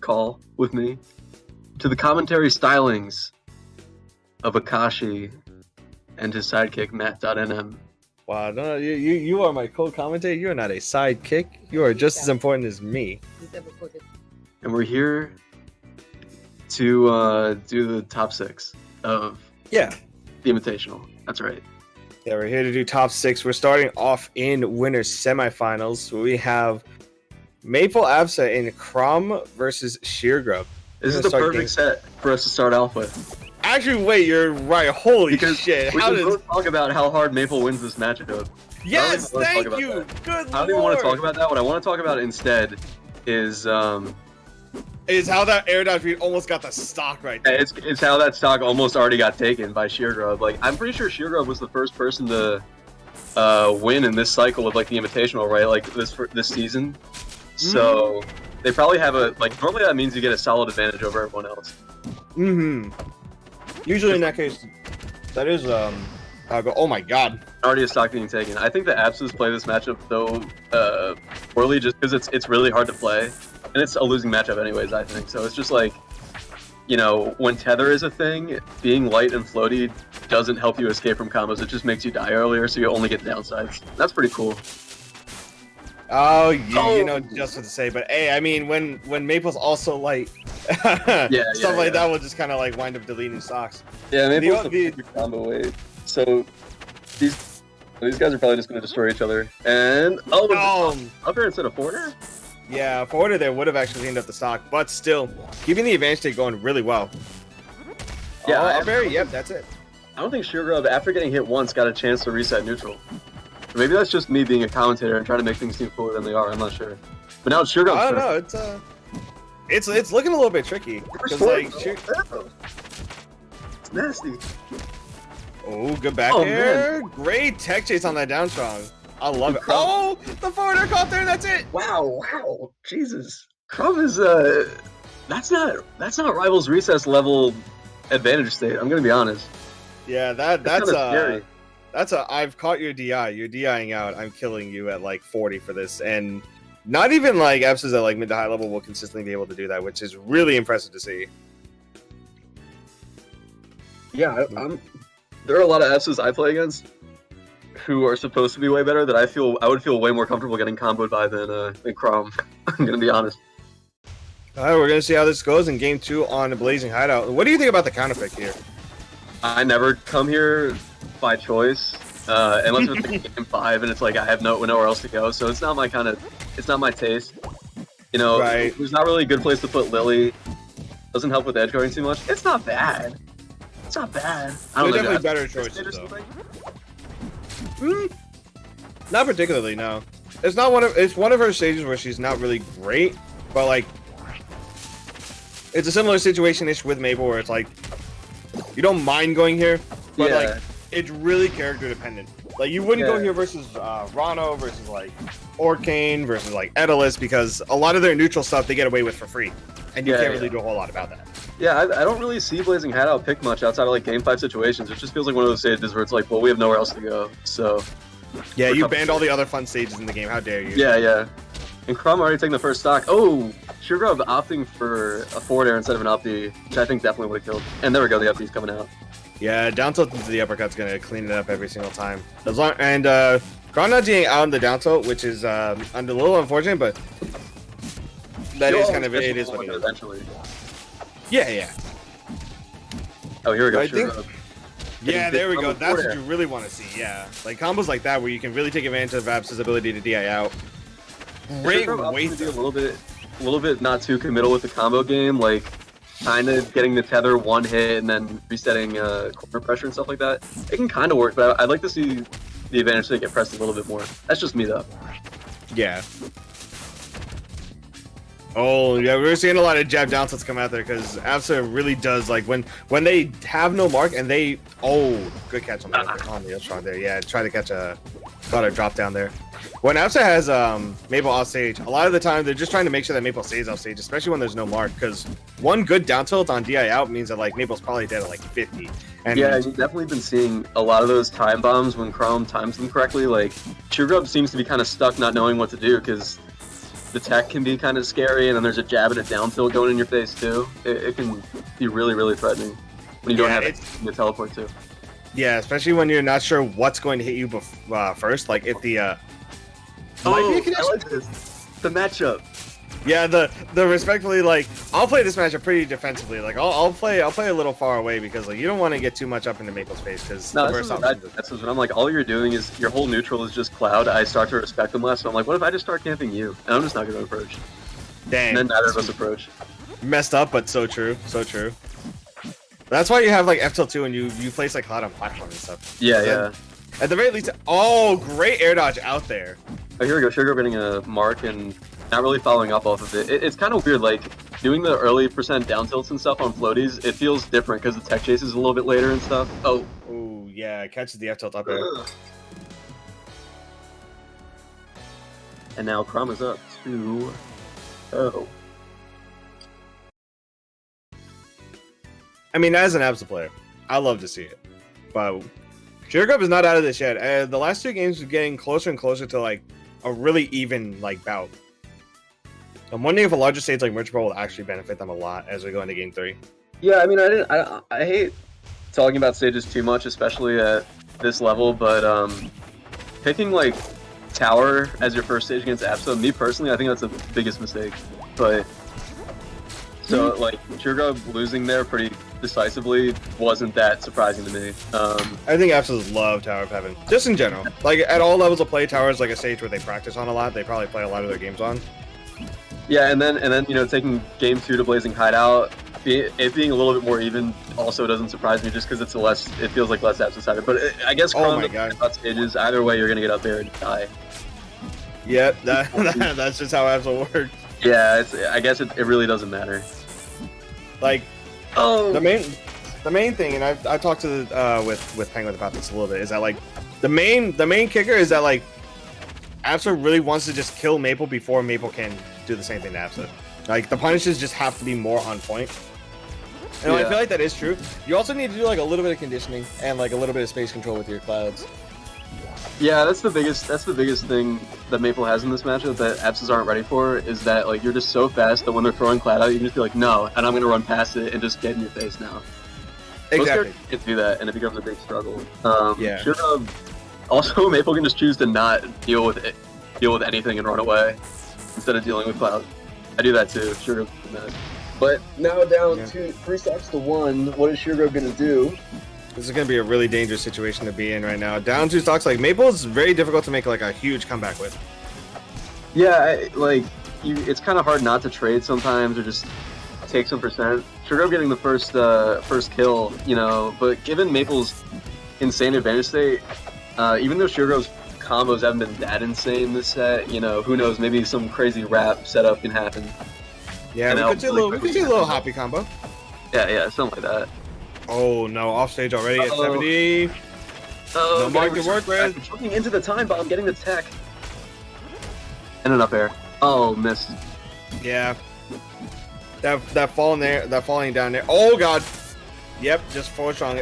call with me to the commentary stylings of Akashi and his sidekick Matt.nm. Wow, no, you are my co-commentator. You are not a sidekick. You are just as important as me. And we're here to do the top 6 of the Invitational. That's right. Yeah, we're here to do top 6. We're starting off in winners semifinals. We have Maypul Absa in Craum versus Sheargrub. This is the perfect set for us to start off with. Actually, wait, you're right. Holy shit. We can both talk about how hard Maypul wins this matchup. Yes, thank you. Good lord. I don't even want to talk about that. What I want to talk about instead is how that air dodge read almost got the stock right there. It's how that stock almost already got taken by Sheargrub. Like, I'm pretty sure Sheargrub was the first person to win in this cycle of like the Invitational, right? Like this season. So they probably have normally that means you get a solid advantage over everyone else. Usually in that case, that is oh my god. Already a stock being taken. I think the Absas play this matchup though poorly just because it's really hard to play. And it's a losing matchup anyways, I think. So it's just like, you know, when tether is a thing, being light and floaty doesn't help you escape from combos. It just makes you die earlier, so you only get downsides. That's pretty cool. Oh, you know just what to say. But hey, I mean, when Maple's also light, stuff like that will just kind of like wind up deleting stocks. Yeah, Maple's the combo weight. So these guys are probably just going to destroy each other. And up air instead of forwarder? Yeah, forwarder there would have actually cleaned up the stock, but still keeping the advantage state going really well. Yeah, up air, yep, that's it. I don't think Sheargrub, after getting hit once, got a chance to reset neutral. Maybe that's just me being a commentator and trying to make things seem cooler than they are. I'm not sure. But now it's Sheargrub. I don't know. It's looking a little bit tricky. It's nasty. Oh, good back air. Man. Great tech chase on that down strong. I love it. Oh, the forwarder caught there. That's it. Wow. Jesus. Craum is that's not Rivals Recess level advantage state. I'm gonna be honest. Yeah, that's scary. That's I've caught your DI. You're DIing out. I'm killing you at like 40 for this, and not even like Absas at like mid to high level will consistently be able to do that, which is really impressive to see. Yeah, there are a lot of Absas I play against who are supposed to be way better that I would feel way more comfortable getting comboed by than Craum. I'm gonna be honest. All right, we're gonna see how this goes in game 2 on the Blazing Hideout. What do you think about the counter pick here? I never come here by choice, unless it's like game 5 and it's like I have nowhere else to go. So it's not my taste. You know, There's not really a good place to put Lily. Doesn't help with edge guarding too much. It's not bad. I don't know. Definitely better choices though. Not particularly, no. It's one of her stages where she's not really great, but like it's a similar situation-ish with Maypul where it's like you don't mind going here, but like it's really character dependent. Like you wouldn't go here versus Rano versus like Orcane versus like Edalis because a lot of their neutral stuff they get away with for free, and you can't really do a whole lot about that. Yeah, I don't really see Blazing Hideout pick much outside of like game 5 situations. It just feels like one of those stages where it's like, well, we have nowhere else to go. So yeah, you banned all the other fun stages in the game. How dare you? Yeah. And Craum already taking the first stock. Oh, Sheargrub opting for a forward air instead of an up D, which I think definitely would have killed. And there we go, the up D's coming out. Yeah, down tilt into the uppercut's gonna clean it up every single time. Craum not being out on the down tilt, which is a little unfortunate, but that is kind of it is what it is. Eventually. Yeah. Oh, here we go. Sheargrub. Yeah, there we go. That's what you really want to see. Yeah, like combos like that where you can really take advantage of Absa's ability to DI out. Great weight. A little bit not too committal with the combo game, like kind of getting the tether one hit and then resetting corner pressure and stuff like that. It can kind of work, but I'd like to see the advantage to get pressed a little bit more. That's just me though. Yeah. Oh yeah, we're seeing a lot of jab down tilts come out there because Absa really does like when they have no mark and they good catch on the strong there. Yeah, try to catch a drop down there. When Absa has Maypul off stage, a lot of the time they're just trying to make sure that Maypul stays off stage, especially when there's no mark. Because one good down tilt on DI out means that like Maypul's probably dead at like 50. And yeah, you've definitely been seeing a lot of those time bombs when Craum times them correctly. Like Sheargrub seems to be kind of stuck, not knowing what to do because the tech can be kind of scary, and then there's a jab and a down tilt going in your face too. It can be really, really threatening when you don't have it to teleport to. Yeah, especially when you're not sure what's going to hit you first. Like if the I like this. The matchup. Yeah, the respectfully, like, I'll play this matchup pretty defensively. Like I'll play a little far away because like you don't want to get too much up into Maple's face because that's what I'm like. All you're doing is your whole neutral is just Cloud. I start to respect them less. So I'm like, what if I just start camping you? And I'm just not going to approach. Dang. And then neither of us approach. Messed up, but so true, so true. That's why you have like F-tilt 2 and you place like Cloud on platform and stuff. Yeah, yeah. At the very least, oh, great air dodge out there. Oh, here we go. Sheargrub getting a mark and not really following up off of it. It's kind of weird, like, doing the early percent down tilts and stuff on floaties, it feels different because the tech chase is a little bit later and stuff. Oh. Oh, yeah, it catches the F-tilt up there. And now Craum is up 2-0. I mean, as an Absa player, I love to see it. But Sheargrub is not out of this yet. The last two games are getting closer and closer to, like, a really even, like, bout. I'm wondering if a larger stage like Merge Pro will actually benefit them a lot as we go into Game 3. Yeah, I mean, I hate talking about stages too much, especially at this level, but picking, like, Tower as your first stage against Absa, me personally, I think that's the biggest mistake. But, so, like, Sheargrub losing there pretty decisively wasn't that surprising to me. I think Absas love Tower of Heaven, just in general. Like, at all levels of play, Tower is like a stage where they practice on a lot. They probably play a lot of their games on. Yeah, and then you know, taking Game 2 to Blazing Hideout, it being a little bit more even also doesn't surprise me just because it feels like less Absa-sided. But I guess Craum about stages, either way, you're going to get up there and die. Yep, that's just how Absa works. Yeah, I guess it really doesn't matter. Like, the main thing, and I talked to with Penguin about this a little bit, is that like the main kicker is that like Absa really wants to just kill Maypul before Maypul can do the same thing to Absa. Like the punishes just have to be more on point. And I feel like that is true. You also need to do like a little bit of conditioning and like a little bit of space control with your clouds. Yeah, that's the biggest thing that Maypul has in this matchup that Absas aren't ready for, is that like you're just so fast that when they're throwing Cloud out, you can just be like, no, and I'm gonna run past it and just get in your face now. Exactly. Most can't do that, and it becomes a big struggle. Yeah. Sheargrub, also, Maypul can just choose to not deal with anything and run away instead of dealing with Cloud. I do that too. Sheargrub does that. But now down to 3 stocks to 1. What is Sheargrub gonna do? This is going to be a really dangerous situation to be in right now. Down 2 stocks, like, Maypul is very difficult to make, like, a huge comeback with. Yeah, it's kind of hard not to trade sometimes or just take some percent. Sheargrub getting the first kill, you know, but given Maypul's insane advantage state, even though Sheargrub's combos haven't been that insane this set, you know, who knows, maybe some crazy wrap setup can happen. Yeah, we could see a little hoppy combo. Yeah, something like that. Oh no, off stage already at 70. No mark to work with. Looking into the time bomb, getting the tech. And an up air. Oh, missed. Yeah. That falling there, that falling down there. Oh god. Yep, just forward strong.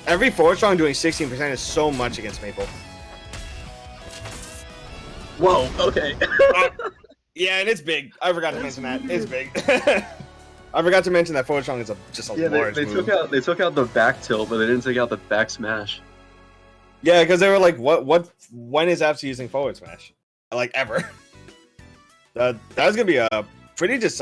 Every forward strong doing 16% is so much against Maypul. Whoa, okay. Yeah, and it's big. I forgot to mention that. It's big. I forgot to mention that forward strong is just a large move. They took out the back tilt, but they didn't take out the back smash. Yeah, because they were like, when is Absa using forward smash? Like, ever. That was going to be a pretty decisive